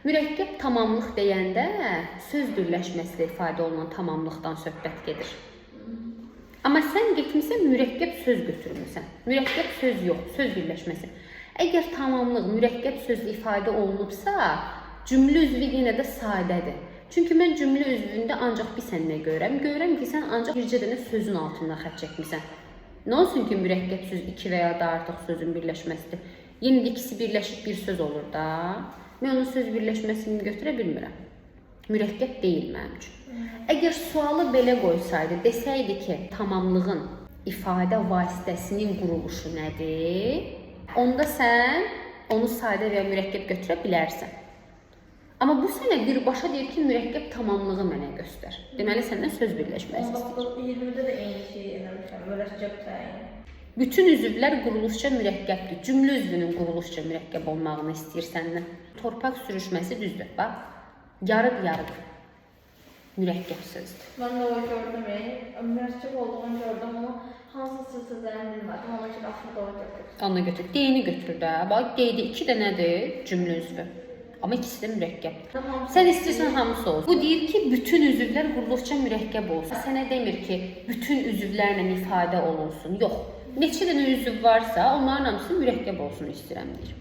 Mürəkkəb tamamlıq deyəndə söz birləşməsilə ifadə olunan tamamlıqdan söhbət gedir. Amma sən getmisən mürəkkəb söz götürmüsən. Mürəkkəb söz yox, söz birləşməsi. Əgər tamamlıq mürəkkəb sözlə ifadə olunubsa, cümlə üzvü yenə də sadədir. Çünki mən cümlə üzvündə ancaq bir sən nə görürəm? Görürəm ki, sən ancaq bircə dənə sözün altından xətt çəkmisən. Nə olsun ki, mürəkkəb söz iki və ya da artıq sözün birləşməsidir. Yenə də ikisi birləşib bir söz olur da. Mən onun söz birləşməsini götürə bilmirəm. Mürəkkəb deyil mənim üçün. Əgər sualı belə qoysaydı, desəydi ki, tamamlığın ifadə vasitəsinin quruluşu nədir? Onda sən onu sadə və mürəkkəb götürə bilərsən. Amma bu sənə birbaşa deyir ki, mürəkkəb tamamlığı mənə göstər. Deməli, səndən söz birləşməsi istəyir. 20-də də eyni şey eləmişəm, mürəkkəb təyin. Bütün üzvlər quruluşca mürəkkəbdir. Cümlə üzvünün quruluşca mürəkkəb olmağını istəyir səndən. Torpaq sürüşməsi düzdür, bax. Yarıq-yarıq mürəkkəb sözdür. Mən də o gördüm, mürəkkəb olduğunu gördüm, amma hansı sözlərini bilmədim, ona görə aslında o götürdüm. Onu götür. D-ni götür də. Bax, D-də 2 dənədir cümlə üzvü. Amma ikisi də mürəkkəbdir. Sən istəyirsən hamısı olsun. Bu deyir ki, bütün üzvlər quruluşca mürəkkəb olsun. Sənə demir ki, bütün üzvlərlə ifadə olunsun. Yox. Neçə dənə üzv varsa, onların hamısı mürəkkəb olsun istəyirəm deyir.